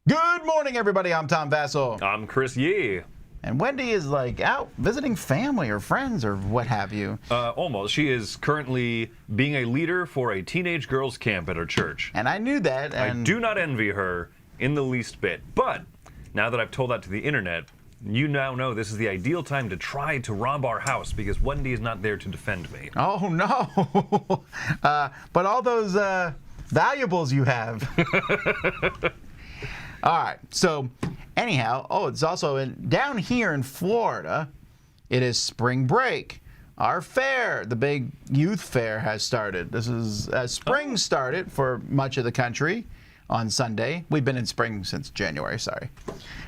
Good morning, everybody. I'm Tom Vassell. I'm Chris Yee. And Wendy is like out visiting family or friends or what have you. Almost. She is currently being a leader for a teenage girls' camp at her church. And I knew that. And I do not envy her in the least bit. But now that I've told that to the internet, you now know this is the ideal time to try to rob our house because Wendy is not there to defend me. Oh, no. But all those valuables you have. All right. So anyhow, it's also down here in Florida, it is spring break. Our fair, the big youth fair, has started. This is spring started for much of the country on Sunday. We've been in spring since January, sorry.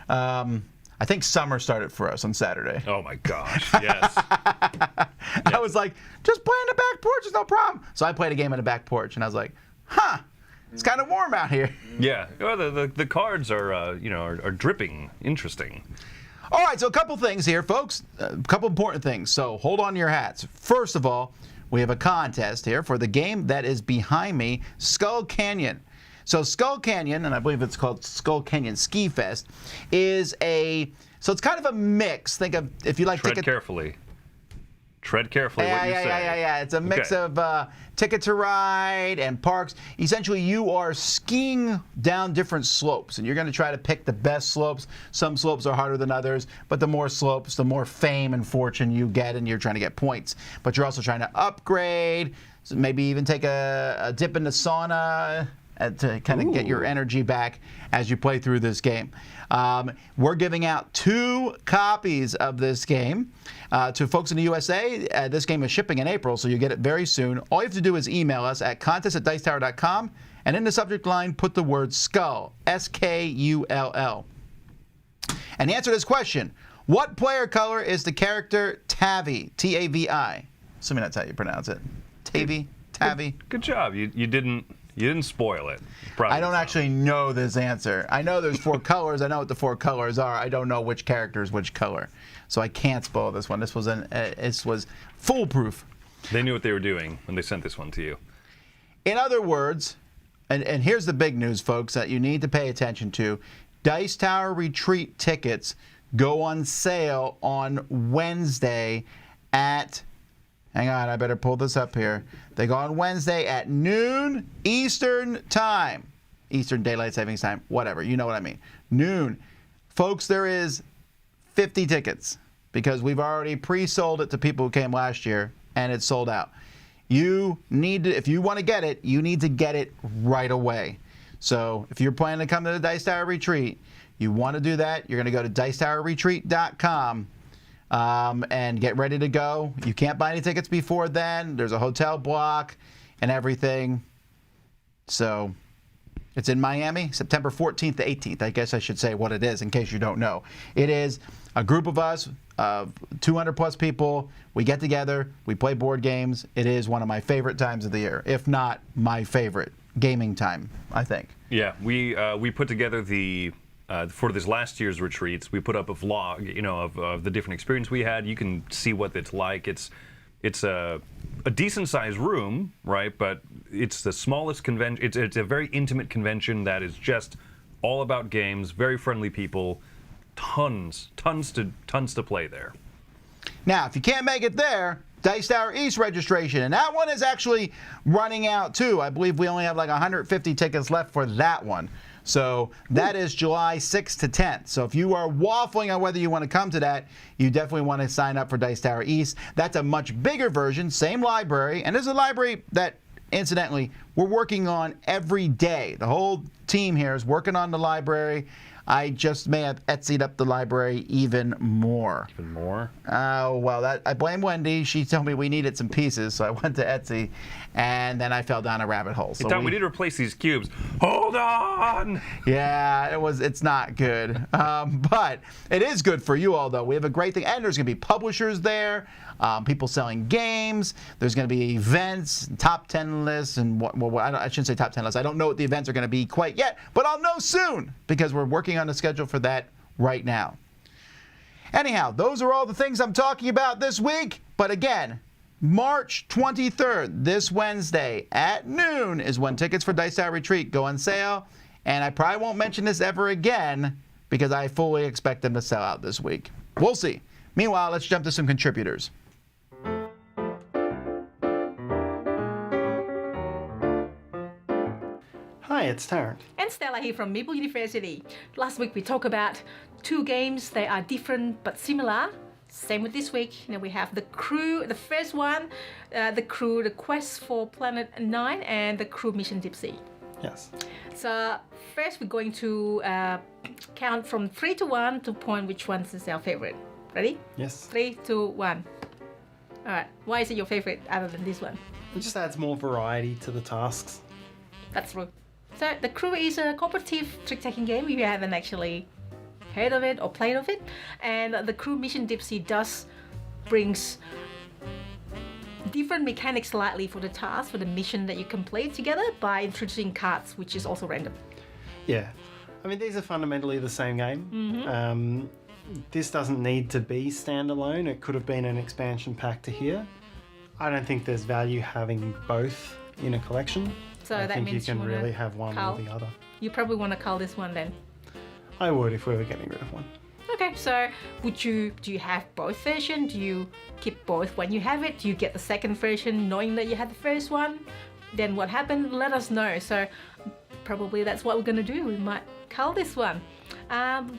I think summer started for us on Saturday. Oh my gosh, yes. I was like, just play in the back porch, it's no problem. So I played a game in the back porch, and I was like, huh, it's kind of warm out here. Yeah, well, the cards are, are dripping. Interesting. All right, so a couple things here, folks. A couple important things. So hold on to your hats. First of all, we have a contest here for the game that is behind me, Skull Canyon. So Skull Canyon, and I believe it's called Skull Canyon Ski Fest, is so it's kind of a mix. Think of, if you like Tread carefully. Tread carefully what you say. Yeah. It's a mix of Ticket to Ride and parks. Essentially, you are skiing down different slopes, and you're going to try to pick the best slopes. Some slopes are harder than others, but the more slopes, the more fame and fortune you get, and you're trying to get points. But you're also trying to upgrade, so maybe even take a dip in the sauna to kind of get your energy back as you play through this game. We're giving out 2 copies of this game to folks in the USA. This game is shipping in April, so you get it very soon. All you have to do is email us at contest@dicetower.com, and in the subject line, put the word SKULL, S-K-U-L-L. And the answer to this question, what player color is the character Tavi, T-A-V-I? Assuming that's how you pronounce it. Tavi? Good job. You didn't spoil it. I don't actually know this answer. I know there's 4 colors. I know what the 4 colors are. I don't know which character is which color. So I can't spoil this one. This was foolproof. They knew what they were doing when they sent this one to you. In other words, and here's the big news, folks, that you need to pay attention to. Dice Tower Retreat tickets go on sale on Wednesday at... Hang on, I better pull this up here. They go on Wednesday at noon Eastern Time. Eastern Daylight Savings Time, whatever. You know what I mean. Noon. Folks, there is 50 tickets because we've already pre-sold it to people who came last year, and it's sold out. You need to, if you want to get it, you need to get it right away. So if you're planning to come to the Dice Tower Retreat, you want to do that, you're going to go to dicetowerretreat.com. And get ready to go. You can't buy any tickets before then. There's a hotel block and everything. So it's in Miami, September 14th to 18th. I guess I should say what it is in case you don't know. It is a group of us, 200 plus people. We get together, we play board games. It is one of my favorite times of the year, if not my favorite gaming time, I think. Yeah, we put together the for this last year's retreats, we put up a vlog, of the different experience we had. You can see what it's like. It's a decent sized room, right? But it's the smallest convention. It's a very intimate convention that is just all about games, very friendly people, tons to play there. Now, if you can't make it there, Dice Tower East registration, and that one is actually running out too. I believe we only have like 150 tickets left for that one. So that is July 6th to 10th. So if you are waffling on whether you want to come to that, you definitely want to sign up for Dice Tower East. That's a much bigger version, same library, and there's a library that, incidentally, we're working on every day. The whole team here is working on the library. I just may have Etsy'd up the library even more. Even more? Oh, well, I blame Wendy. She told me we needed some pieces, so I went to Etsy, and then I fell down a rabbit hole. So we need to replace these cubes. Hold on! Yeah, it's not good. But it is good for you all, though. We have a great thing, and there's going to be publishers there, people selling games. There's going to be events, top 10 lists, and I shouldn't say top 10 lists. I don't know what the events are going to be quite yet, but I'll know soon because we're working on the schedule for that right now. Anyhow, those are all the things I'm talking about this week. But again, March 23rd, this Wednesday at noon, is when tickets for Dice Tower Retreat go on sale. And I probably won't mention this ever again because I fully expect them to sell out this week. We'll see. Meanwhile, let's jump to some contributors. Hi, it's Tarrant. And Stella here from Maple University. Last week we talked about two games. They are different but similar. Same with this week. We have The Crew, the first one, The Crew, The Quest for Planet 9, and The Crew Mission Deep Sea. Yes. So first we're going to count from 3 to 1 to point which one is our favorite. Ready? Yes. 3, 2, 1. All right. Why is it your favorite other than this one? It just adds more variety to the tasks. That's true. So The Crew is a cooperative trick-taking game if you haven't actually heard of it or played of it. And The Crew Mission Deep Sea brings different mechanics slightly for the task, for the mission that you complete together by introducing cards, which is also random. Yeah. I mean, these are fundamentally the same game. Mm-hmm. This doesn't need to be standalone. It could have been an expansion pack to here. I don't think there's value having both in a collection. So I that think you means can you really have one cull. or the other. You probably want to cull this one then. I would if we were getting rid of one. Okay, so do you have both versions? Do you keep both when you have it? Do you get the second version knowing that you had the first one? Then what happened? Let us know. So probably that's what we're going to do. We might cull this one. Let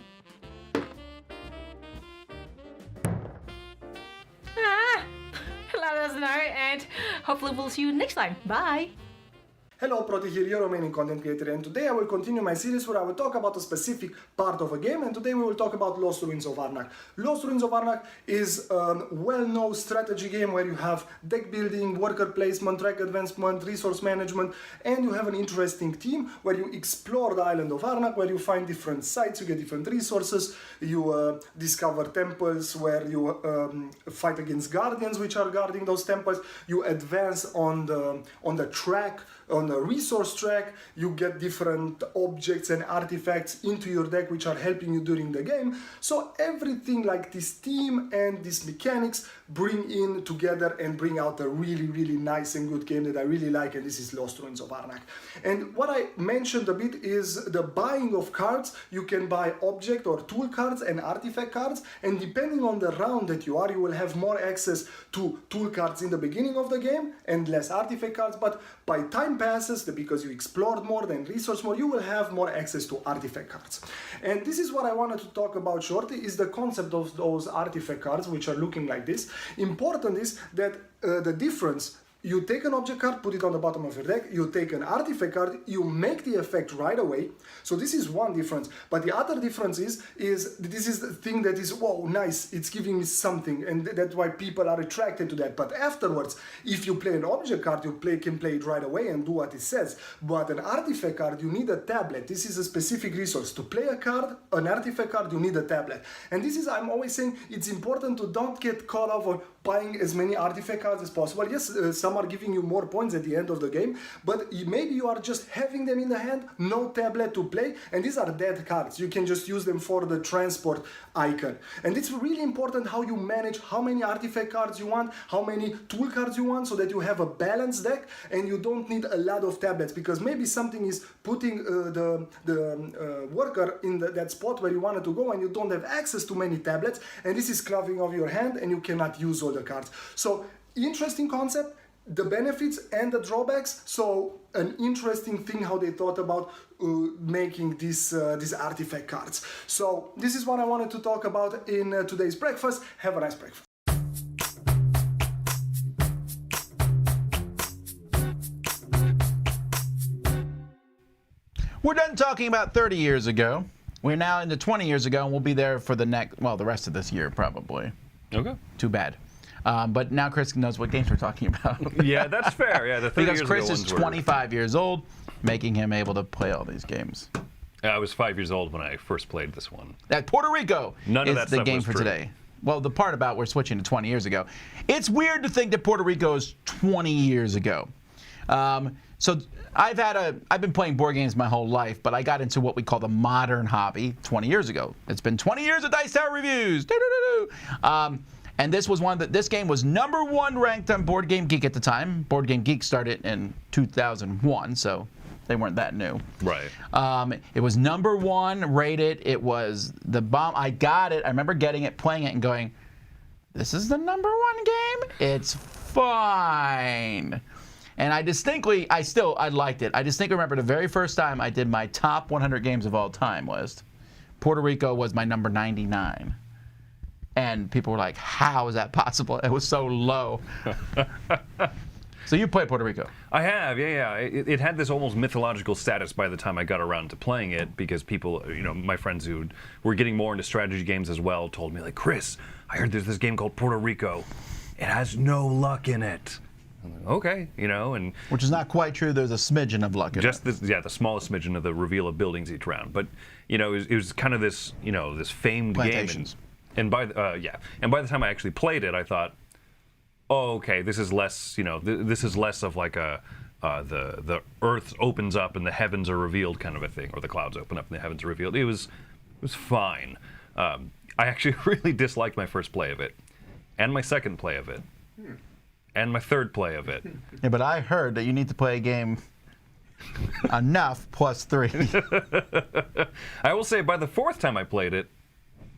us know, and hopefully we'll see you next time. Bye! Hello, Proti here, your remaining content creator, and today I will continue my series where I will talk about a specific part of a game, and today we will talk about Lost Ruins of Arnak. Lost Ruins of Arnak is a well-known strategy game where you have deck building, worker placement, track advancement, resource management, and you have an interesting team where you explore the island of Arnak, where you find different sites, you get different resources, you discover temples where you fight against guardians which are guarding those temples, you advance on the track, on the resource track, you get different objects and artifacts into your deck which are helping you during the game. So everything like this team and these mechanics bring in together and bring out a really, really nice and good game that I really like, and this is Lost Ruins of Arnak. And what I mentioned a bit is the buying of cards. You can buy object or tool cards and artifact cards, and depending on the round that you are, you will have more access to tool cards in the beginning of the game and less artifact cards, but by time passes, because you explored more and researched more, you will have more access to artifact cards. And this is what I wanted to talk about shortly, is the concept of those artifact cards, which are looking like this. Important is that the difference, you take an object card, put it on the bottom of your deck, you take an artifact card, you make the effect right away. So this is one difference. But the other difference is this is the thing that is, whoa, nice, it's giving me something, and that's why people are attracted to that. But afterwards, if you play an object card, you can play it right away and do what it says. But an artifact card, you need a tablet. This is a specific resource. To play a card, an artifact card, you need a tablet. And this is, I'm always saying, it's important to don't get caught up on, buying as many artifact cards as possible. Yes, some are giving you more points at the end of the game, but maybe you are just having them in the hand, no tablet to play, and these are dead cards. You can just use them for the transport icon. And it's really important how you manage how many artifact cards you want, how many tool cards you want, so that you have a balanced deck and you don't need a lot of tablets, because maybe something is putting the worker in that spot where you wanted to go and you don't have access to many tablets, and this is cluttering of your hand and you cannot use all the cards. So interesting concept, the benefits and the drawbacks. So an interesting thing how they thought about making these artifact cards. So this is what I wanted to talk about in today's breakfast. Have a nice breakfast. We're done talking about 30 years ago. We're now into 20 years ago, and we'll be there for the rest of this year, probably. Okay. Too bad. But now Chris knows what games we're talking about. Yeah, that's fair. Yeah, the 30 because years Chris ago is ones were- 25 years old, making him able to play all these games. I was 5 years old when I first played this one. That Puerto Rico None of is that the stuff game was for true. today. Well, the part about we're switching to 20 years ago. It's weird to think that Puerto Rico is 20 years ago. So I've been playing board games my whole life, but I got into what we call the modern hobby 20 years ago. It's been 20 years of Dice Tower reviews. And this was this game was #1 ranked on Board Game Geek at the time. Board Game Geek started in 2001, so they weren't that new. Right. It was #1 rated. It was the bomb. I got it. I remember getting it, playing it, and going, "This is the #1 game. It's fine." And I liked it. I distinctly remember the very first time I did my top 100 games of all time list. Puerto Rico was my number 99. And people were like, how is that possible? It was so low. So you played Puerto Rico. I have, yeah. It had this almost mythological status by the time I got around to playing it, because people, my friends who were getting more into strategy games as well told me, like, Chris, I heard there's this game called Puerto Rico. It has no luck in it. I'm like, okay, and Which is not quite true. There's a smidgen of luck in just it. the smallest smidgen of the reveal of buildings each round. But it was kind of this this famed Plantations. game. And by the time I actually played it, I thought, oh, okay, this is less this is less of like the earth opens up and the heavens are revealed kind of a thing, or the clouds open up and the heavens are revealed. It was fine. I actually really disliked my first play of it, and my second play of it. And my third play of it. Yeah, but I heard that you need to play a game enough +3. I will say, by the fourth time I played it,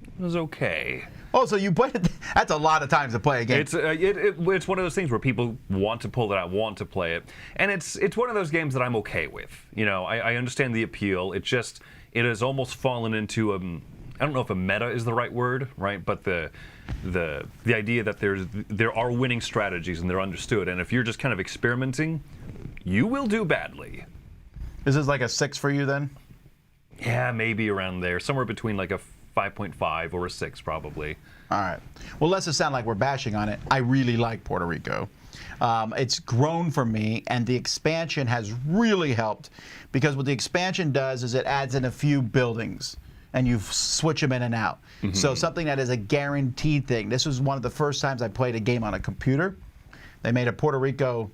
it was okay. Oh, so you played it? That's a lot of times to play a game. It's one of those things where people want to pull it out, want to play it, and it's one of those games that I'm okay with. I understand the appeal. It has almost fallen into I don't know if a meta is the right word, right? But the idea that there are winning strategies and they're understood, and if you're just kind of experimenting, you will do badly. Is this like a 6 for you then? Yeah, maybe around there, somewhere between like a 5.5 or a 6 probably. All right. Well, let's just sound like we're bashing on it. I really like Puerto Rico. It's grown for me, and the expansion has really helped, because what the expansion does is it adds in a few buildings, and you switch them in and out. Mm-hmm. So something that is a guaranteed thing. This was one of the first times I played a game on a computer. They made a Puerto Rico,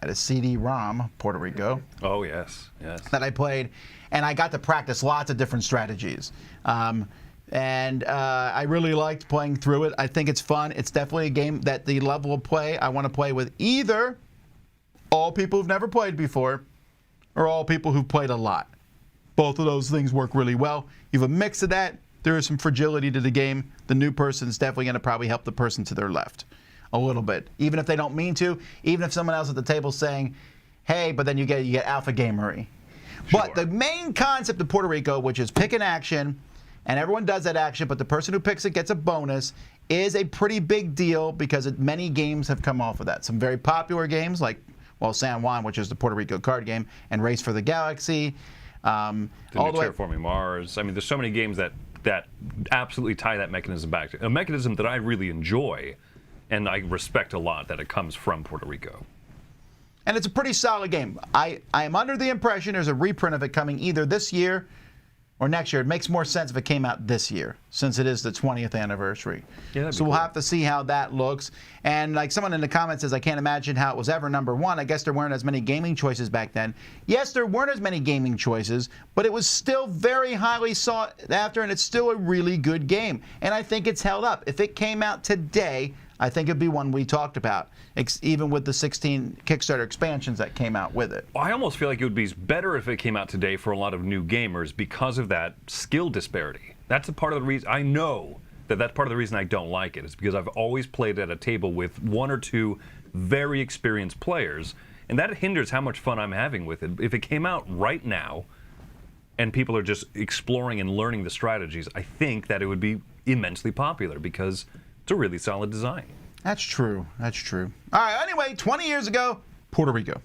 at a CD-ROM, Puerto Rico. Oh, yes. That I played, and I got to practice lots of different strategies. And I really liked playing through it. I think it's fun. It's definitely a game that the level of play I want to play with either all people who've never played before or all people who've played a lot. Both of those things work really well. You have a mix of that. There is some fragility to the game. The new person's definitely going to probably help the person to their left a little bit, even if they don't mean to, even if someone else at the table's saying, hey, but then you get alpha gamery. Sure. But the main concept of Puerto Rico, which is pick an action, and everyone does that action, but the person who picks it gets a bonus, is a pretty big deal, because many games have come off of that. Some very popular games like, San Juan, which is the Puerto Rico card game, and Race for the Galaxy. All the way Terraforming Mars. I mean, there's so many games that absolutely tie that mechanism back to a mechanism that I really enjoy, and I respect a lot that it comes from Puerto Rico. And it's a pretty solid game. I am under the impression there's a reprint of it coming either this year or next year. It makes more sense if it came out this year, since it is the 20th anniversary. Yeah, that'd so be we'll cool. have to see how that looks. And like someone in the comments says, I can't imagine how it was ever number one. I guess there weren't as many gaming choices back then. Yes, there weren't as many gaming choices, but it was still very highly sought after, and it's still a really good game. And I think it's held up. If it came out today, I think it'd be one we talked about, even with the 16 Kickstarter expansions that came out with it. I almost feel like it would be better if it came out today for a lot of new gamers because of that skill disparity. That's a part of the reason, I know that's part of the reason I don't like it, is because I've always played at a table with one or two very experienced players, and that hinders how much fun I'm having with it. If it came out right now, and people are just exploring and learning the strategies, I think that it would be immensely popular because it's a really solid design. That's true. That's true. All right, anyway, 20 years ago, Puerto Rico.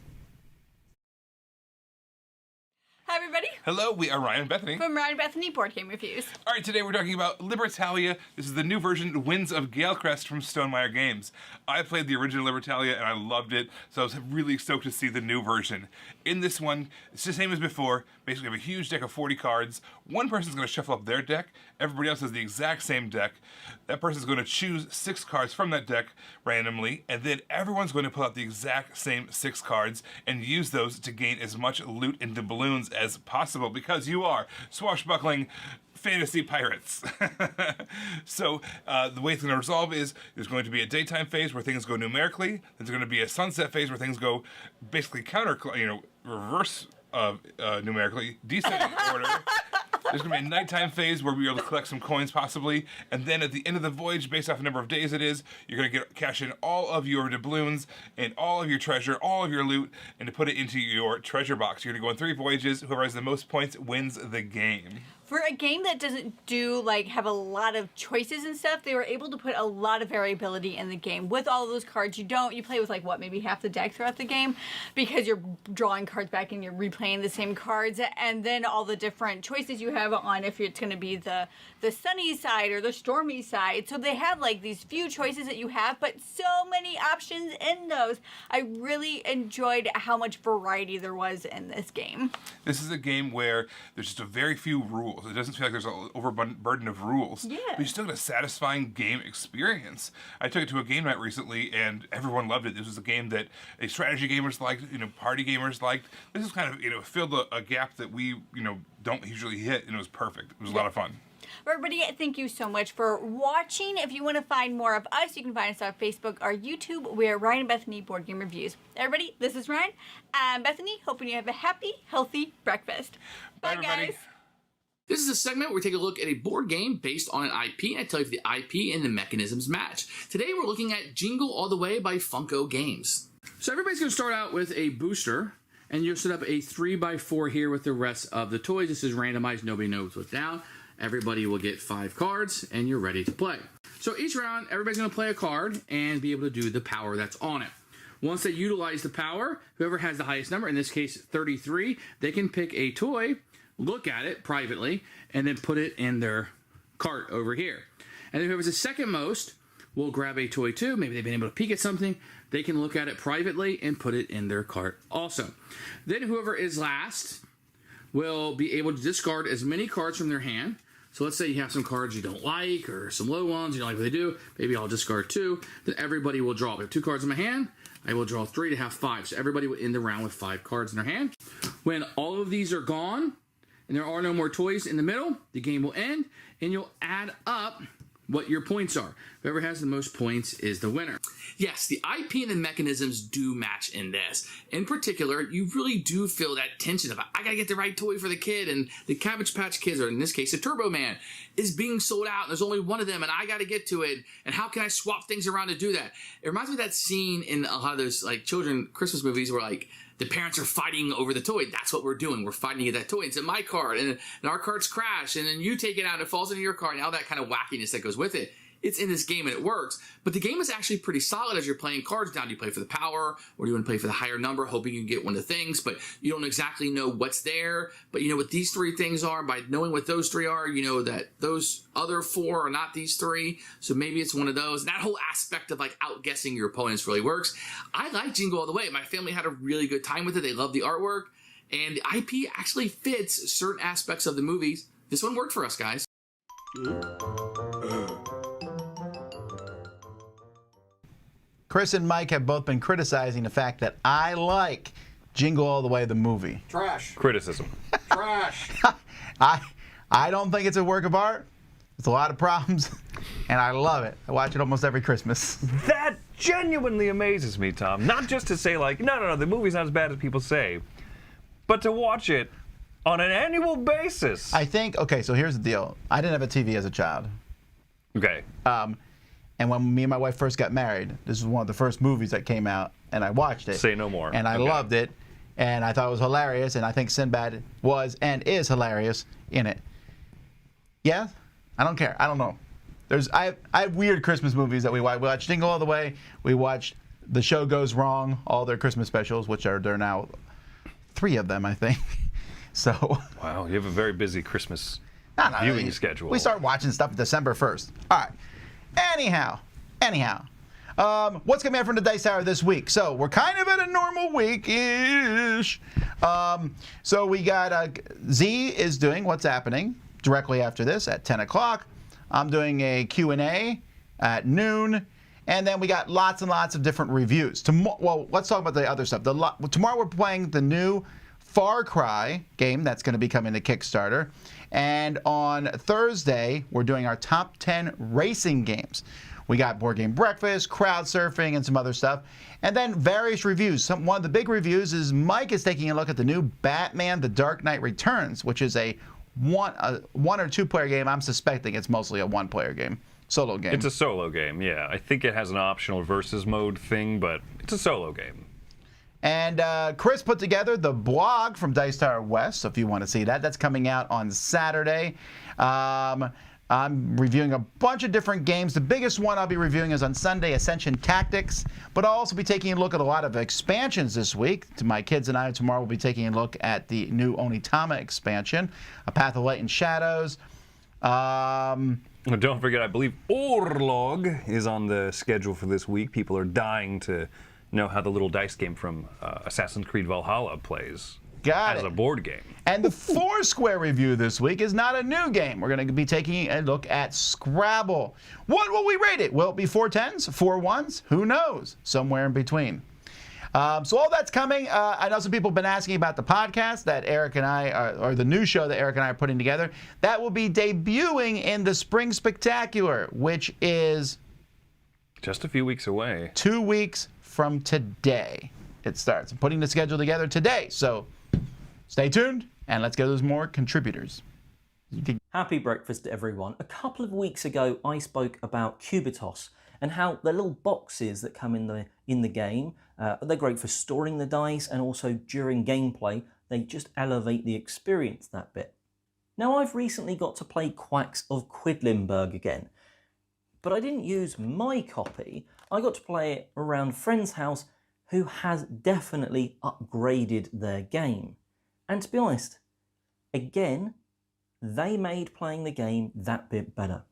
Hi, everybody. Hello, we are Ryan and Bethany. From Ryan and Bethany Board Game Reviews. All right, today we're talking about Libertalia. This is the new version, Winds of Galecrest from Stonemaier Games. I played the original Libertalia and I loved it, so I was really stoked to see the new version. In this one, it's the same as before. Basically, we have a huge deck of 40 cards. One person's going to shuffle up their deck. Everybody else has the exact same deck. That person's going to choose 6 cards from that deck randomly, and then everyone's going to pull out the exact same 6 cards and use those to gain as much loot and doubloons as possible, because you are swashbuckling fantasy pirates. So the way it's going to resolve is there's going to be a daytime phase where things go numerically. There's going to be a sunset phase where things go basically reverse numerically, descending order. There's going to be a nighttime phase where we're able to collect some coins possibly, and then at the end of the voyage, based off the number of days it is, you're going to cash in all of your doubloons and all of your treasure, all of your loot, and to put it into your treasure box. You're going to go on 3 voyages. Whoever has the most points wins the game. For a game that doesn't have a lot of choices and stuff, they were able to put a lot of variability in the game. With all of those cards, you play with maybe half the deck throughout the game, because you're drawing cards back and you're replaying the same cards, and then all the different choices you have on if it's going to be the sunny side or the stormy side. So they have these few choices that you have, but so many options in those. I really enjoyed how much variety there was in this game. This is a game where there's just a very few rules. It doesn't feel like there's an overburden of rules. Yeah. But you still get a satisfying game experience. I took it to a game night recently, and everyone loved it. This was a game that strategy gamers liked, party gamers liked. This is kind of, filled a gap that we, don't usually hit, and it was perfect. It was a lot of fun. Everybody, thank you so much for watching. If you want to find more of us, you can find us on Facebook or YouTube. We're Ryan and Bethany Board Game Reviews. Everybody, this is Ryan and Bethany, hoping you have a happy, healthy breakfast. Bye, everybody. guys. This is a segment where we take a look at a board game based on an IP, and I tell you if the IP and the mechanisms match. Today we're looking at Jingle All the Way by Funko Games. So everybody's going to start out with a booster, and you'll set up a 3x4 here with the rest of the toys. This is randomized, nobody knows what's down. Everybody will get 5 cards, and you're ready to play. So each round, everybody's going to play a card and be able to do the power that's on it. Once they utilize the power, whoever has the highest number, in this case 33, they can pick a toy, look at it privately, and then put it in their cart over here. And then whoever's the second most will grab a toy too. Maybe they've been able to peek at something. They can look at it privately and put it in their cart also. Then whoever is last will be able to discard as many cards from their hand. So let's say you have some cards you don't like, or some low ones, you don't like what they do. Maybe I'll discard 2. Then everybody will draw. I have 2 cards in my hand. I will draw 3 to have 5. So everybody will end the round with 5 cards in their hand. When all of these are gone, and there are no more toys in the middle, the game will end, and you'll add up what your points are. Whoever has the most points is the winner. Yes, the IP and the mechanisms do match in this. In particular, you really do feel that tension of, I gotta get the right toy for the kid, and the Cabbage Patch Kids, or in this case, a Turbo Man, is being sold out, and there's only one of them, and I gotta get to it, and how can I swap things around to do that? It reminds me of that scene in a lot of those children Christmas movies where the parents are fighting over the toy. That's what we're doing. We're fighting to get that toy. It's in my card, and our cards crash, and then you take it out, and it falls into your card, and all that kind of wackiness that goes with it. It's in this game and it works, but the game is actually pretty solid as you're playing cards down. Do you play for the power, or do you want to play for the higher number, hoping you can get one of the things, but you don't exactly know what's there, but you know what these 3 things are. By knowing what those 3 are, you know that those other 4 are not these 3, so maybe it's one of those. And that whole aspect of outguessing your opponents really works. I like Jingle All the Way. My family had a really good time with it. They love the artwork, and the IP actually fits certain aspects of the movies this one worked for us, guys. Chris and Mike have both been criticizing the fact that I like Jingle All the Way, the movie. Trash. Criticism. Trash. I don't think it's a work of art. It's a lot of problems, and I love it. I watch it almost every Christmas. That genuinely amazes me, Tom. Not just to say, like, no, the movie's not as bad as people say, but to watch it on an annual basis. I think, okay, so here's the deal. I didn't have a TV as a child. Okay. And when me and my wife first got married, this was one of the first movies that came out, and I watched it. Say no more. And I loved it, and I thought it was hilarious, and I think Sinbad was and is hilarious in it. Yeah? I don't care. I don't know. I have weird Christmas movies that we watch. We watch Jingle All the Way. We watch The Show Goes Wrong, all their Christmas specials, which are there now 3 of them, I think. So. Wow, you have a very busy Christmas viewing schedule. We start watching stuff December 1st. All right. Anyhow. What's coming out from the Dice Tower this week? So we're kind of at a normal week-ish. So we got Z is doing What's Happening directly after this at 10 o'clock. I'm doing a Q&A at noon. And then we got lots and lots of different reviews. Well, let's talk about the other stuff. Tomorrow we're playing the new Far Cry game that's going to be coming to Kickstarter. And on Thursday, we're doing our top 10 racing games. We got Board Game Breakfast, crowd surfing, and some other stuff. And then various reviews. One of the big reviews is Mike is taking a look at the new Batman The Dark Knight Returns, which is a one or two player game. I'm suspecting it's mostly a one-player game. Solo game. It's a solo game, yeah. I think it has an optional versus mode thing, but it's a solo game. And Chris put together the blog from Dice Tower West, so if you want to see that, that's coming out on Saturday. I'm reviewing a bunch of different games. The biggest one I'll be reviewing is on Sunday, Ascension Tactics. But I'll also be taking a look at a lot of expansions this week. To my kids and I tomorrow will be taking a look at the new Onitama expansion, A Path of Light and Shadows. Don't forget, I believe Orlog is on the schedule for this week. People are dying to know how the little dice game from Assassin's Creed Valhalla plays as a board game. And the Foursquare review this week is not a new game. We're going to be taking a look at Scrabble. What will we rate it? Will it be 4 10s, 4 1s? Who knows? Somewhere in between. So all that's coming. I know some people have been asking about the podcast that Eric and I, or the new show that Eric and I are putting together. That will be debuting in the Spring Spectacular, which is just a few weeks away. 2 weeks from today. It starts. I'm putting the schedule together today. So stay tuned, and let's get those more contributors. Happy breakfast, everyone. A couple of weeks ago, I spoke about Cubitos and how the little boxes that come in the game, they're great for storing the dice, and also during gameplay, they just elevate the experience that bit. Now, I've recently got to play Quacks of Quedlinburg again, but I didn't use my copy. I got to play it around a friend's house who has definitely upgraded their game. And to be honest, again, they made playing the game that bit better.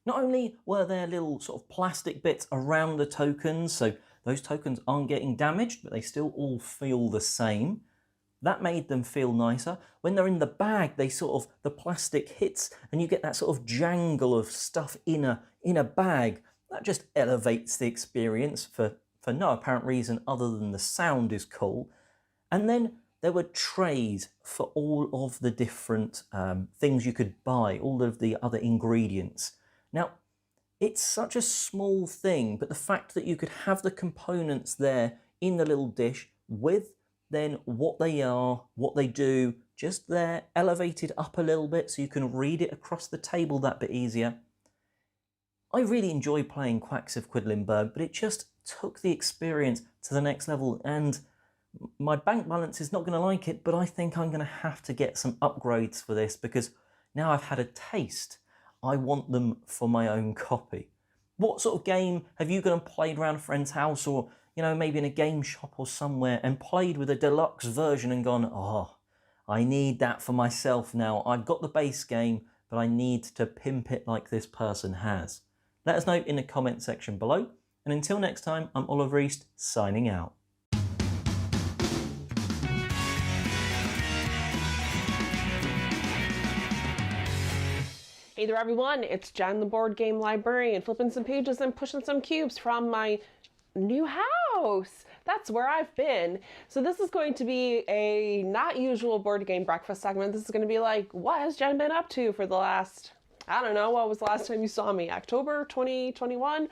Not only were there little sort of plastic bits around the tokens, so those tokens aren't getting damaged, but they still all feel the same. That made them feel nicer. When they're in the bag, the plastic hits and you get that sort of jangle of stuff in a bag. That just elevates the experience for no apparent reason other than the sound is cool. And then there were trays for all of the different things you could buy, all of the other ingredients. Now, it's such a small thing, but the fact that you could have the components there in the little dish with then what they are, what they do, just there, elevated up a little bit so you can read it across the table that bit easier. I really enjoy playing Quacks of Quedlinburg, but it just took the experience to the next level, and my bank balance is not going to like it, but I think I'm going to have to get some upgrades for this because now I've had a taste. I want them for my own copy. What sort of game have you gone and played around a friend's house, or maybe in a game shop or somewhere, and played with a deluxe version and gone, oh, I need that for myself now. I've got the base game, but I need to pimp it like this person has. Let us know in the comment section below. And until next time, I'm Oliver East, signing out. Hey there everyone, it's Jen the Board Game Librarian, flipping some pages and pushing some cubes from my new house. That's where I've been. So this is going to be a not usual board game breakfast segment. This is going to be like, what has Jen been up to for the last, I don't know, what was the last time you saw me? October 2021?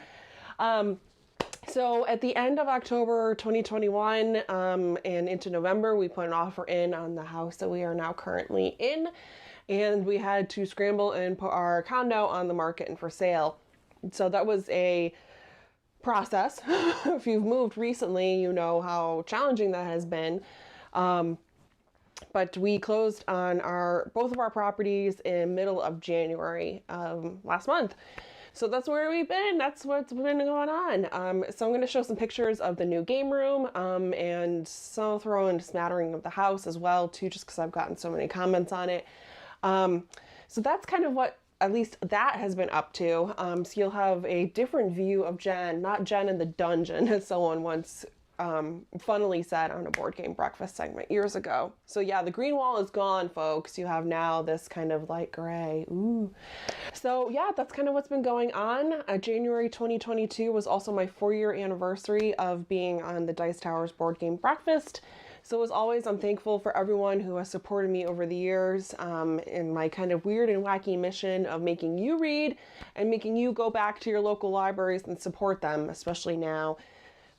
So at the end of October 2021 and into November, we put an offer in on the house that we are now currently in. And we had to scramble and put our condo on the market and for sale. So that was a process. If you've moved recently, you know how challenging that has been. But we closed on both of our properties in middle of January last month. So that's where we've been. That's what's been going on. So I'm going to show some pictures of the new game room and so I'll throw in a smattering of the house as well too, just because I've gotten so many comments on it. So that's kind of what at least that has been up to. So you'll have a different view of Jen, not Jen in the dungeon, as someone once funnily said on a board game breakfast segment years ago. So yeah, the green wall is gone, folks. You have now this kind of light gray. Ooh. So yeah, that's kind of what's been going on. January 2022 was also my 4-year anniversary of being on the Dice Towers board game breakfast. So as always, I'm thankful for everyone who has supported me over the years in my kind of weird and wacky mission of making you read and making you go back to your local libraries and support them, especially now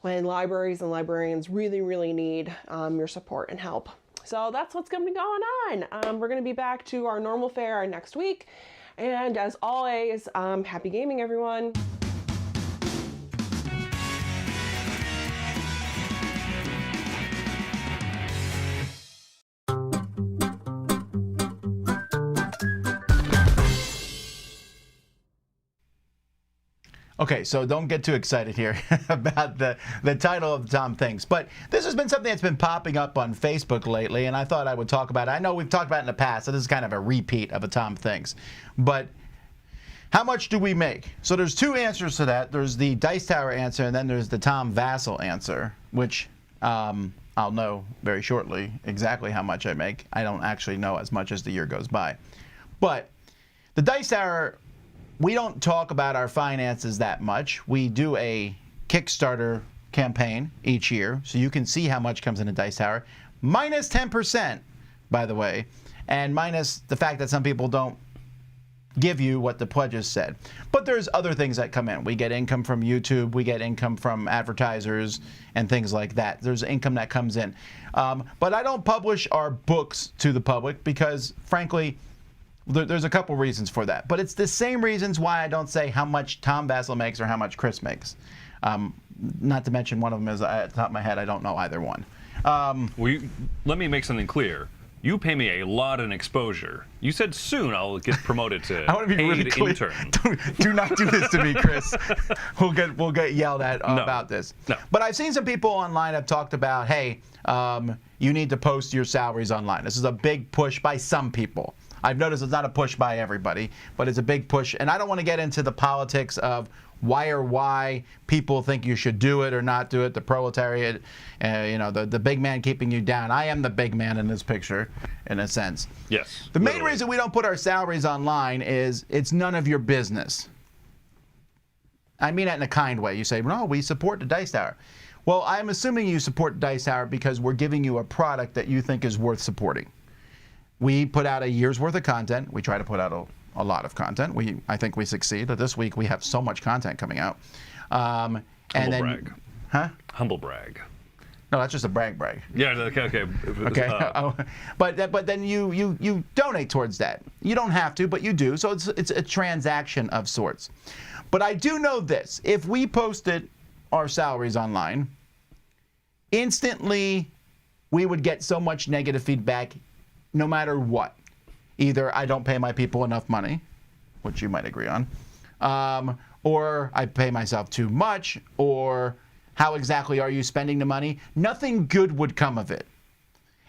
when libraries and librarians really, really need your support and help. So that's what's going to be going on. We're going to be back to our normal fare next week. And as always, happy gaming, everyone. Okay, so don't get too excited here about the title of Tom Thinks. But this has been something that's been popping up on Facebook lately, and I thought I would talk about it. I know we've talked about it in the past, so this is kind of a repeat of a Tom Thinks. But how much do we make? So there's two answers to that. There's the Dice Tower answer, and then there's the Tom Vassal answer, which I'll know very shortly exactly how much I make. I don't actually know as much as the year goes by. But the Dice Tower, we don't talk about our finances that much. We do a Kickstarter campaign each year, so you can see how much comes into Dice Tower. Minus 10%, by the way, and minus the fact that some people don't give you what the pledges said. But there's other things that come in. We get income from YouTube, we get income from advertisers, and things like that. There's income that comes in. But I don't publish our books to the public because, frankly, there's a couple reasons for that, but it's the same reasons why I don't say how much Tom Vassal makes or how much Chris makes. Not to mention one of them is, at the top of my head, I don't know either one. Let me make something clear. You pay me a lot in exposure. You said soon I'll get promoted to I want to be really clear. Intern. Do not do this to me, Chris. We'll get yelled at about this. No. But I've seen some people online have talked about, hey, you need to post your salaries online. This is a big push by some people. I've noticed it's not a push by everybody, but it's a big push. And I don't want to get into the politics of why people think you should do it or not do it, the proletariat, the big man keeping you down. I am the big man in this picture, in a sense. Yes. The main reason we don't put our salaries online is it's none of your business. I mean that in a kind way. You say, no, we support the Dice Tower. Well, I'm assuming you support Dice Tower because we're giving you a product that you think is worth supporting. We put out a year's worth of content. We try to put out a lot of content. I think we succeed. This week we have so much content coming out. Humble brag. Huh? Humble brag. No, that's just a brag. Yeah. Okay. Okay. But then you donate towards that. You don't have to, but you do. So it's a transaction of sorts. But I do know this: if we posted our salaries online, instantly we would get so much negative feedback. No matter what. Either I don't pay my people enough money, which you might agree on, or I pay myself too much, or how exactly are you spending the money? Nothing good would come of it.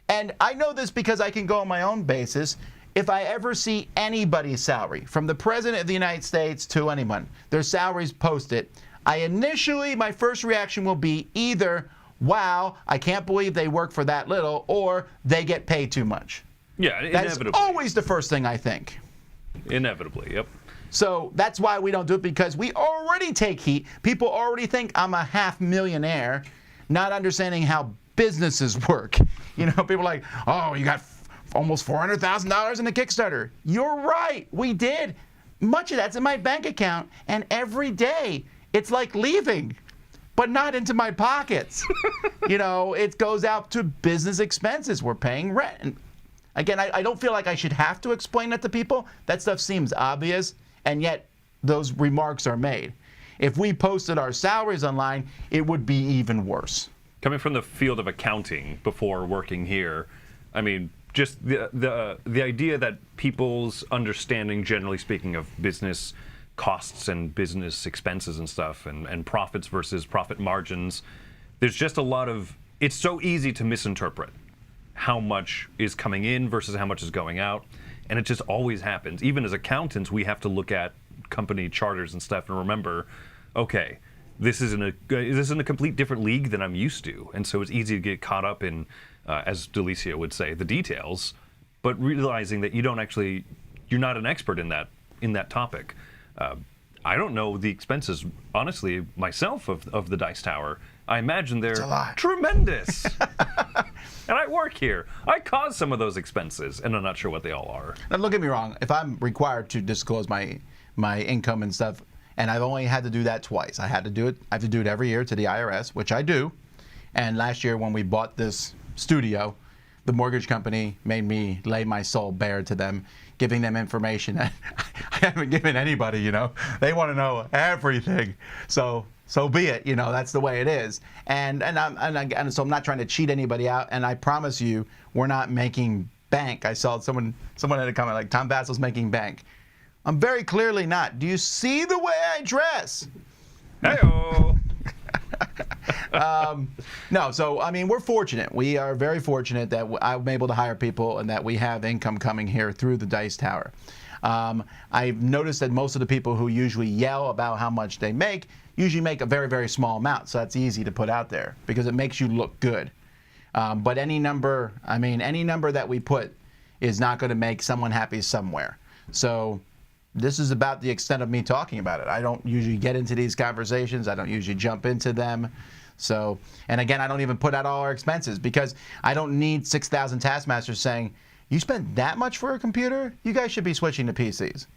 And I know this because I can go on my own basis. If I ever see anybody's salary, from the President of the United States to anyone, their salaries posted, my first reaction will be either, wow, I can't believe they work for that little, or they get paid too much. Yeah, That's inevitably. always the first thing I think. Inevitably, yep. So that's why we don't do it, because we already take heat. People already think I'm a half millionaire, not understanding how businesses work. You know, people are like, oh, you got almost $400,000 in a Kickstarter. You're right, we did. Much of that's in my bank account, and every day it's like leaving, but not into my pockets. You know, it goes out to business expenses. We're paying rent. And again, I don't feel like I should have to explain that to people. That stuff seems obvious, and yet those remarks are made. If we posted our salaries online, it would be even worse. Coming from the field of accounting before working here, I mean, just the idea that people's understanding, generally speaking, of business costs and business expenses and stuff, and profits versus profit margins, there's just a lot of, it's so easy to misinterpret how much is coming in versus how much is going out, and it just always happens. Even as accountants, we have to look at company charters and stuff and remember, okay, this is in a complete different league than I'm used to, and so it's easy to get caught up in, as Delicia would say, the details, but realizing that you're not an expert in that topic. I don't know the expenses, honestly, myself of the Dice Tower. I imagine they're tremendous. And I work here. I cause some of those expenses, and I'm not sure what they all are. Now, don't get me wrong. If I'm required to disclose my income and stuff, and I've only had to do that twice. I have to do it every year to the IRS, which I do. And last year when we bought this studio, the mortgage company made me lay my soul bare to them, giving them information that I haven't given anybody, you know. They want to know everything. So be it, you know, that's the way it is. And so I'm not trying to cheat anybody out, and I promise you, we're not making bank. I saw someone had a comment like, Tom Vassel's making bank. I'm very clearly not. Do you see the way I dress? Hey-o. No, so I mean, we're fortunate. We are very fortunate that I'm able to hire people and that we have income coming here through the Dice Tower. I've noticed that most of the people who usually yell about how much they make usually make a very, very small amount, so that's easy to put out there because it makes you look good. But any number that we put is not going to make someone happy somewhere. So this is about the extent of me talking about it. I don't usually get into these conversations. I don't usually jump into them. So, and again, I don't even put out all our expenses because I don't need 6,000 taskmasters saying, you spent that much for a computer? You guys should be switching to PCs.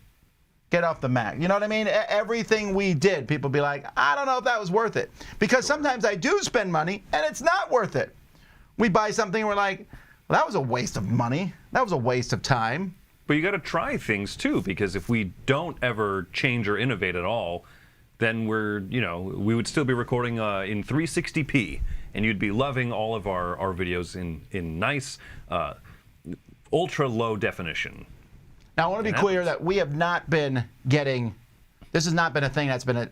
Get off the Mac. You know what I mean? Everything we did, people be like, I don't know if that was worth it. Because sometimes I do spend money and it's not worth it. We buy something and we're like, well, that was a waste of money. That was a waste of time. But you got to try things too, because if we don't ever change or innovate at all, then we would still be recording in 360p, and you'd be loving all of our videos in nice, ultra low definition. Now, I want to be clear that we have not been getting. This has not been a thing that's been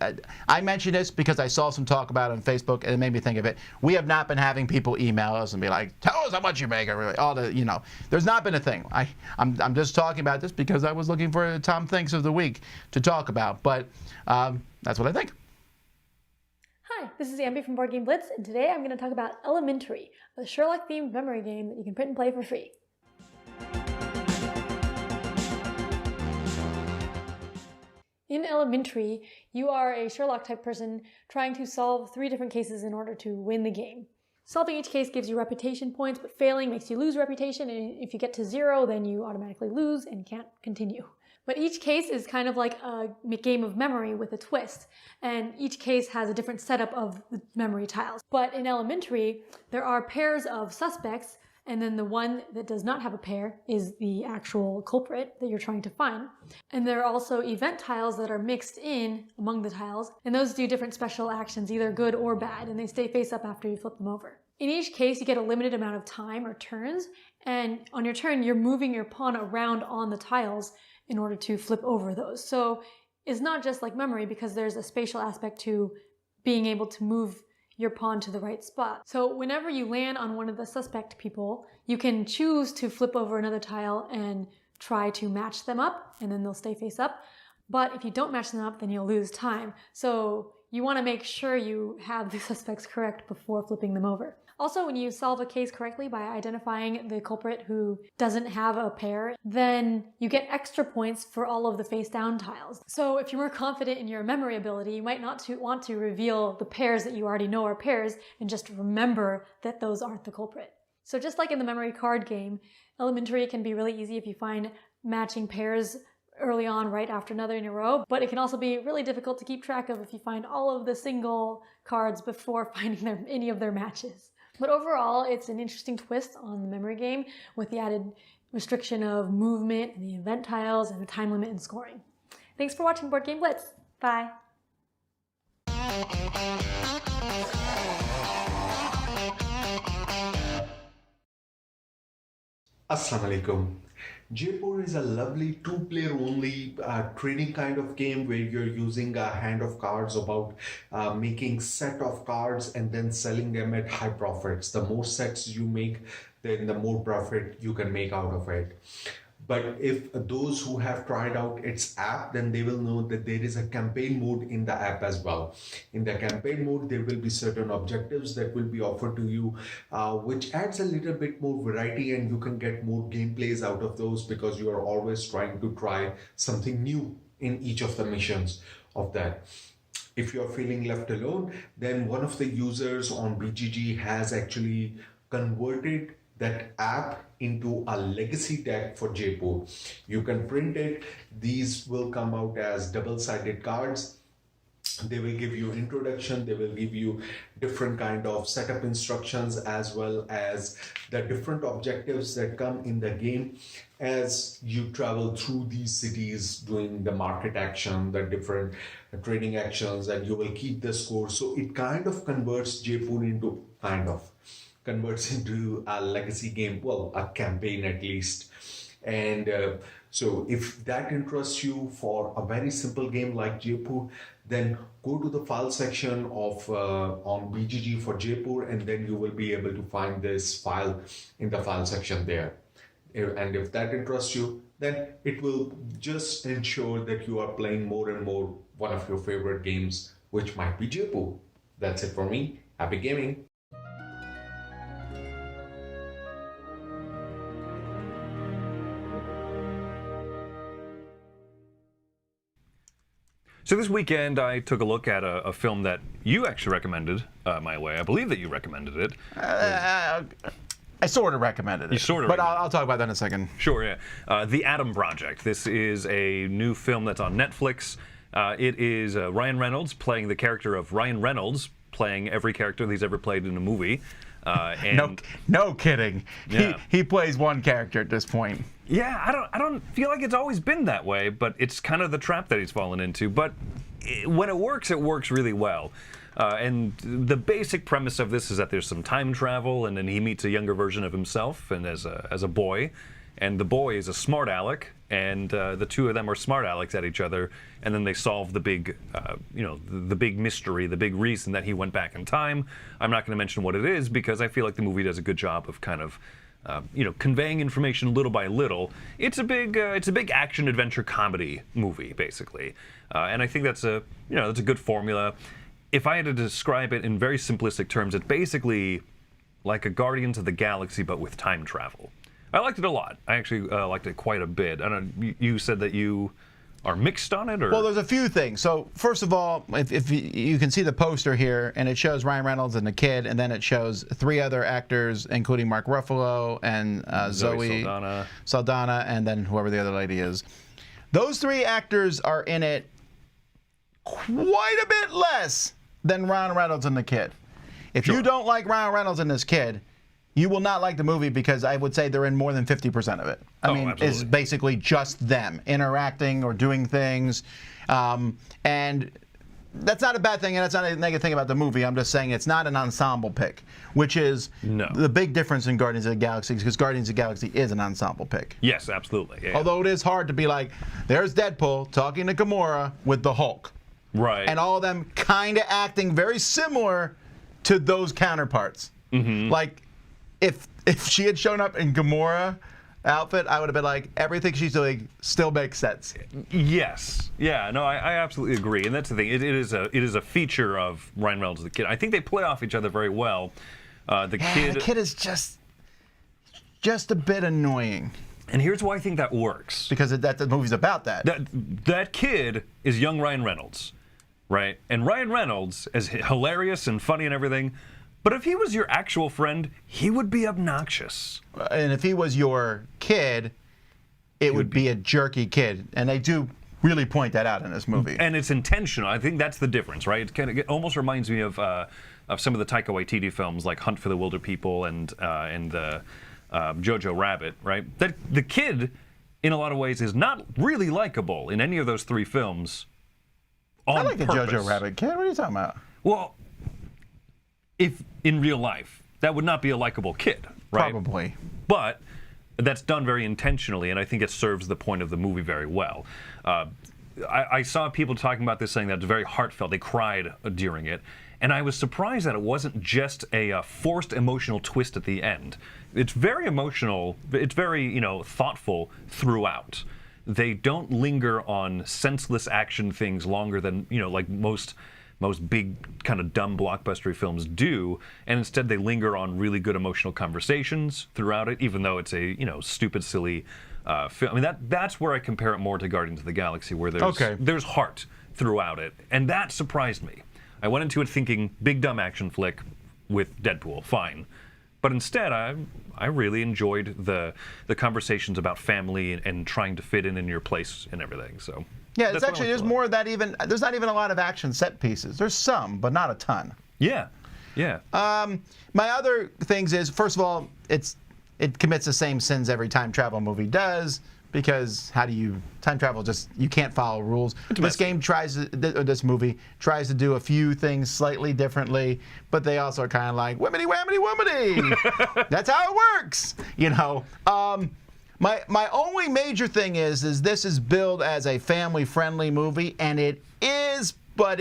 I mentioned this because I saw some talk about it on Facebook and it made me think of it. We have not been having people email us and be like, tell us how much you make. There's not been a thing. I'm just talking about this because I was looking for a Tom Thinks of the Week to talk about. But that's what I think. Hi, this is Ambi from Board Game Blitz, and today I'm going to talk about Elementary, a Sherlock-themed memory game that you can print and play for free. In Elementary, you are a Sherlock-type person trying to solve 3 different cases in order to win the game. Solving each case gives you reputation points, but failing makes you lose reputation, and if you get to 0, then you automatically lose and can't continue. But each case is kind of like a game of memory with a twist, and each case has a different setup of the memory tiles. But in Elementary, there are pairs of suspects, and then the one that does not have a pair is the actual culprit that you're trying to find. And there are also event tiles that are mixed in among the tiles, and those do different special actions, either good or bad, and they stay face up after you flip them over. In each case, you get a limited amount of time or turns, and on your turn, you're moving your pawn around on the tiles in order to flip over those. So it's not just like memory because there's a spatial aspect to being able to move your pawn to the right spot. So whenever you land on one of the suspect people, you can choose to flip over another tile and try to match them up, and then they'll stay face up. But if you don't match them up, then you'll lose time. So you want to make sure you have the suspects correct before flipping them over. Also, when you solve a case correctly by identifying the culprit who doesn't have a pair, then you get extra points for all of the face down tiles. So if you're more confident in your memory ability, you might not want to reveal the pairs that you already know are pairs and just remember that those aren't the culprit. So just like in the memory card game, elementary can be really easy if you find matching pairs early on right after another in a row, but it can also be really difficult to keep track of if you find all of the single cards before finding any of their matches. But overall, it's an interesting twist on the memory game with the added restriction of movement and the event tiles and the time limit and scoring. Thanks for watching Board Game Blitz. Bye. Assalamu alaikum. Jaipur is a lovely two-player only trading kind of game where you're using a hand of cards about making set of cards and then selling them at high profits. The more sets you make, then the more profit you can make out of it. But if those who have tried out its app, then they will know that there is a campaign mode in the app as well. In the campaign mode, there will be certain objectives that will be offered to you, which adds a little bit more variety, and you can get more gameplays out of those because you are always trying to try something new in each of the missions of that. If you're feeling left alone, then one of the users on BGG has actually converted that app into a legacy deck for Jaipur. You can print it. These will come out as double-sided cards. They will give you introduction. They will give you different kind of setup instructions as well as the different objectives that come in the game as you travel through these cities doing the market action, the different trading actions, and you will keep the score. So it kind of converts Jaipur into a legacy game, well, a campaign at least. And so if that interests you for a very simple game like Jaipur, then go to the file section of on BGG for Jaipur, and then you will be able to find this file in the file section there. And if that interests you, then it will just ensure that you are playing more and more one of your favorite games, which might be Jaipur. That's it for me. Happy gaming. So this weekend, I took a look at a film that you actually recommended my way. I believe that you recommended it. I sort of recommended it. You sort of but I'll talk about that in a second. Sure, yeah. The Adam Project. This is a new film that's on Netflix. It is Ryan Reynolds playing the character of Ryan Reynolds, playing every character that he's ever played in a movie. And no kidding. Yeah. He plays one character at this point. Yeah, I don't feel like it's always been that way, but it's kind of the trap that he's fallen into. But when it works really well. And the basic premise of this is that there's some time travel, and then he meets a younger version of himself, and as a boy, and the boy is a smart aleck, and the two of them are smart alecks at each other, and then they solve the big, the big mystery, the big reason that he went back in time. I'm not going to mention what it is because I feel like the movie does a good job of kind of, conveying information little by little. It's a big action adventure comedy movie, basically, and I think that's a good formula. If I had to describe it in very simplistic terms, it's basically like a Guardians of the Galaxy, but with time travel. I liked it a lot. I actually liked it quite a bit. I don't know, you said that you are mixed on it, or? Well, there's a few things. So first of all, if you can see the poster here, and it shows Ryan Reynolds and the kid, and then it shows three other actors, including Mark Ruffalo and Zoe Saldana, and then whoever the other lady is. Those three actors are in it quite a bit less than Ryan Reynolds and the kid. If you don't like Ryan Reynolds and this kid, you will not like the movie because I would say they're in more than 50% of it. I mean, it's basically just them interacting or doing things. And that's not a bad thing, and that's not a negative thing about the movie. I'm just saying it's not an ensemble pick, which is the big difference in Guardians of the Galaxy, because Guardians of the Galaxy is an ensemble pick. Yes, absolutely. Yeah. Although it is hard to be like, there's Deadpool talking to Gamora with the Hulk. Right. And all of them kind of acting very similar to those counterparts. Mm-hmm. Like, if she had shown up in Gamora outfit, I would have been like, everything she's doing still makes sense. Yes. Yeah, no, I absolutely agree. And that's the thing. It is a feature of Ryan Reynolds and the kid. I think they play off each other very well. The kid is just a bit annoying. And here's why I think that works. Because the movie's about that. That kid is young Ryan Reynolds, right? And Ryan Reynolds is hilarious and funny and everything, but if he was your actual friend, he would be obnoxious. And if he was your kid, it would be a jerky kid. And they do really point that out in this movie. And it's intentional. I think that's the difference, right? It almost reminds me of some of the Taika Waititi films, like Hunt for the Wilder People and the Jojo Rabbit, right? That the kid, in a lot of ways, is not really likable in any of those three films. I like the Jojo Rabbit kid. What are you talking about? Well, if in real life, that would not be a likable kid, right? Probably. But that's done very intentionally, and I think it serves the point of the movie very well. I saw people talking about this, saying that it's very heartfelt. They cried during it. And I was surprised that it wasn't just a forced emotional twist at the end. It's very emotional. It's very, thoughtful throughout. They don't linger on senseless action things longer than, like most big kind of dumb blockbuster films do. And instead they linger on really good emotional conversations throughout it, even though it's a, stupid, silly film. I mean, that's where I compare it more to Guardians of the Galaxy, where there's heart throughout it. And that surprised me. I went into it thinking big dumb action flick with Deadpool, fine. But instead, I really enjoyed the conversations about family and trying to fit in your place and everything. So yeah, it's actually there's more of that. There's not even a lot of action set pieces. There's some, but not a ton. Yeah. My other things is, first of all, it commits the same sins every time travel movie does. Because time travel you can't follow rules. This movie tries to do a few things slightly differently, but they also are kind of like, whimmity, whammity, woomity. That's how it works, My only major thing is this is billed as a family-friendly movie, and it is, but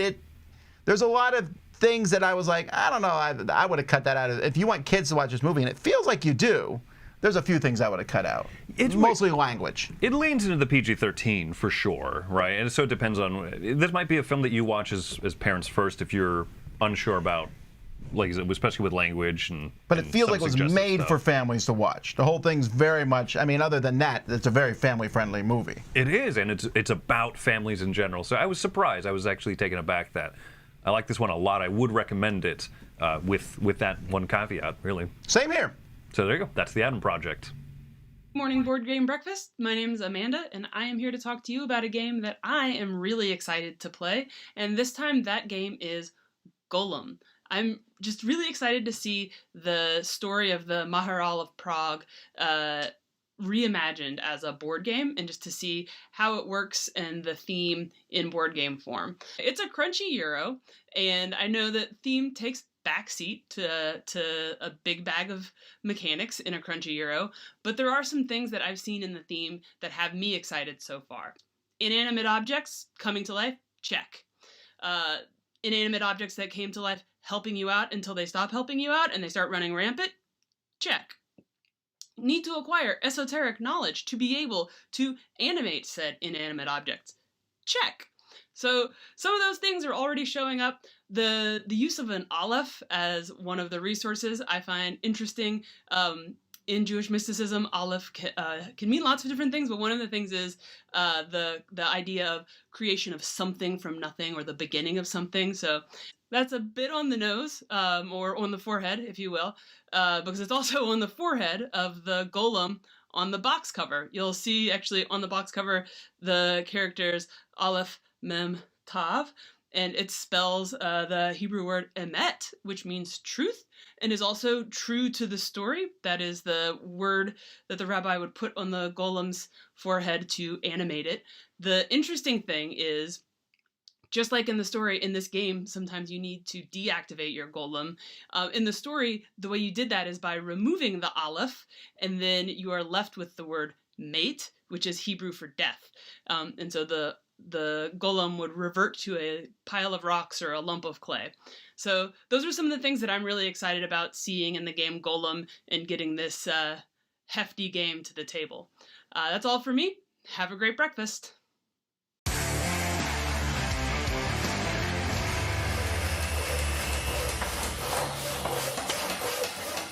there's a lot of things that I was like, I don't know, I would have cut that out. If you want kids to watch this movie, and it feels like you do, there's a few things I would have cut out. It's mostly language. It leans into the PG-13 for sure, right? And so it depends on. This might be a film that you watch as parents first if you're unsure about, like, especially with language and. But it feels like it was made for families to watch. The whole thing's very much. I mean, other than that, it's a very family-friendly movie. It is, and it's about families in general. So I was surprised. I was actually taken aback that I like this one a lot. I would recommend it with that one caveat, really. Same here. So there you go. That's the Adam Project. Morning Board Game Breakfast. My name is Amanda, and I am here to talk to you about a game that I am really excited to play. And this time, that game is Golem. I'm just really excited to see the story of the Maharal of Prague reimagined as a board game, and just to see how it works and the theme in board game form. It's a crunchy Euro, and I know that theme takes backseat to a big bag of mechanics in a crunchy Euro, but there are some things that I've seen in the theme that have me excited so far. Inanimate objects coming to life, check. Inanimate objects that came to life helping you out until they stop helping you out and they start running rampant, check. Need to acquire esoteric knowledge to be able to animate said inanimate objects, check. So some of those things are already showing up. The use of an aleph as one of the resources I find interesting. In Jewish mysticism, aleph can mean lots of different things, but one of the things is the idea of creation of something from nothing, or the beginning of something. So that's a bit on the nose, or on the forehead, if you will, because it's also on the forehead of the golem on the box cover. You'll see actually on the box cover the characters aleph, mem, tav, and it spells the Hebrew word emet, which means truth, and is also true to the story. That is the word that the rabbi would put on the golem's forehead to animate it. The interesting thing is, just like in the story, in this game, sometimes you need to deactivate your golem. In the story, the way you did that is by removing the aleph, and then you are left with the word mate, which is Hebrew for death. And so the golem would revert to a pile of rocks or a lump of clay. So those are some of the things that I'm really excited about seeing in the game Golem and getting this hefty game to the table. That's all for me. Have a great breakfast.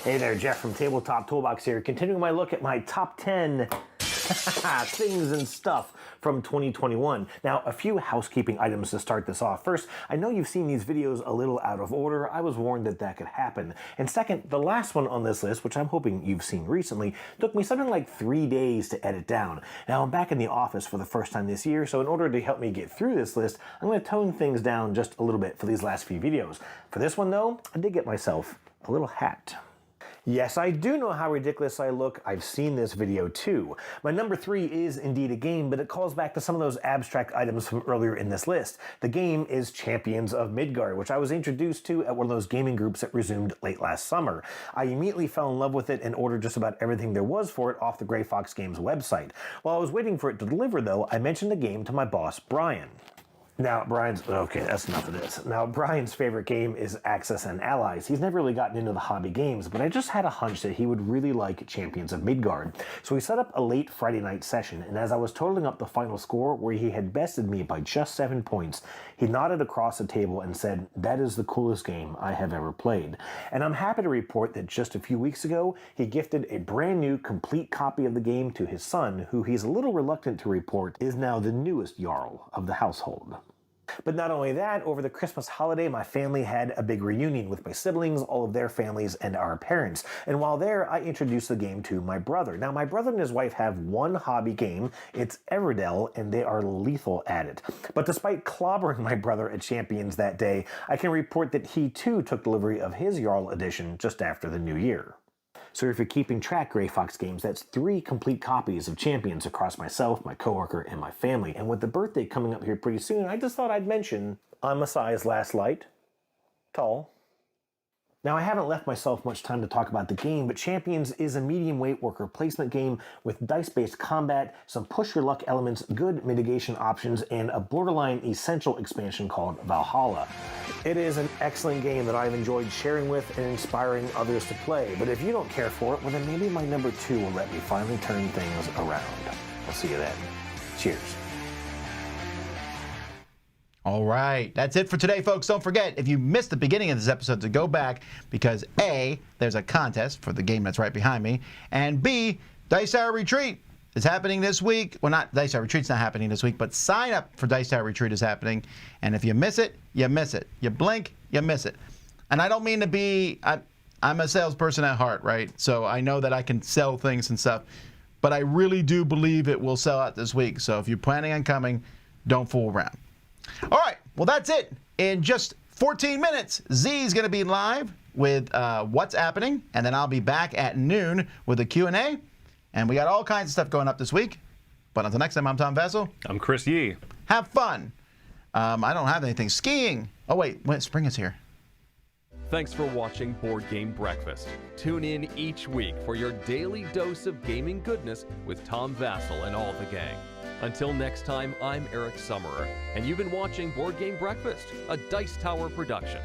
Hey there, Jeff from Tabletop Toolbox here, continuing my look at my top 10 things and stuff from 2021. Now, a few housekeeping items to start this off. First, I know you've seen these videos a little out of order. I was warned that that could happen. And second, the last one on this list, which I'm hoping you've seen recently, took me something like 3 days to edit down. Now, I'm back in the office for the first time this year, so in order to help me get through this list, I'm going to tone things down just a little bit for these last few videos. For this one, though, I did get myself a little hat. Yes, I do know how ridiculous I look. I've seen this video too. My number 3 is indeed a game, but it calls back to some of those abstract items from earlier in this list. The game is Champions of Midgard, which I was introduced to at one of those gaming groups that resumed late last summer. I immediately fell in love with it and ordered just about everything there was for it off the Grey Fox Games website. While I was waiting for it to deliver though, I mentioned the game to my boss, Brian. Now, okay, that's enough of this. Now, Brian's favorite game is Axis and Allies. He's never really gotten into the hobby games, but I just had a hunch that he would really like Champions of Midgard. So we set up a late Friday night session, and as I was totaling up the final score, where he had bested me by just 7 points, he nodded across the table and said, "That is the coolest game I have ever played." And I'm happy to report that just a few weeks ago, he gifted a brand new complete copy of the game to his son, who he's a little reluctant to report is now the newest Jarl of the household. But not only that, over the Christmas holiday, my family had a big reunion with my siblings, all of their families, and our parents. And while there, I introduced the game to my brother. Now, my brother and his wife have one hobby game. It's Everdell, and they are lethal at it. But despite clobbering my brother at Champions that day, I can report that he too took delivery of his Jarl edition just after the new year. So if you're keeping track, Grey Fox Games, that's 3 complete copies of Champions across myself, my coworker, and my family. And with the birthday coming up here pretty soon, I just thought I'd mention I'm a size last light, tall. Now, I haven't left myself much time to talk about the game, but Champions is a medium weight worker placement game with dice-based combat, some push-your-luck elements, good mitigation options, and a borderline essential expansion called Valhalla. It is an excellent game that I've enjoyed sharing with and inspiring others to play, but if you don't care for it, well then maybe my number 2 will let me finally turn things around. I'll see you then. Cheers. All right, that's it for today, folks. Don't forget, if you missed the beginning of this episode, to go back because A, there's a contest for the game that's right behind me, and B, Dice Tower Retreat is happening this week. Well, not Dice Tower Retreat's not happening this week, but sign up for Dice Tower Retreat is happening, and if you miss it, you miss it. You blink, you miss it. And I don't mean to be, I'm a salesperson at heart, right? So I know that I can sell things and stuff, but I really do believe it will sell out this week. So if you're planning on coming, don't fool around. All right, well, that's it. In just 14 minutes, Z is going to be live with What's Happening, and then I'll be back at noon with a Q&A, and we got all kinds of stuff going up this week. But until next time, I'm Tom Vessel. I'm Chris Yee. Have fun. I don't have anything. Skiing. Oh, wait, spring is here. Thanks for watching Board Game Breakfast. Tune in each week for your daily dose of gaming goodness with Tom Vassell and all the gang. Until next time, I'm Eric Summerer, and you've been watching Board Game Breakfast, a Dice Tower production.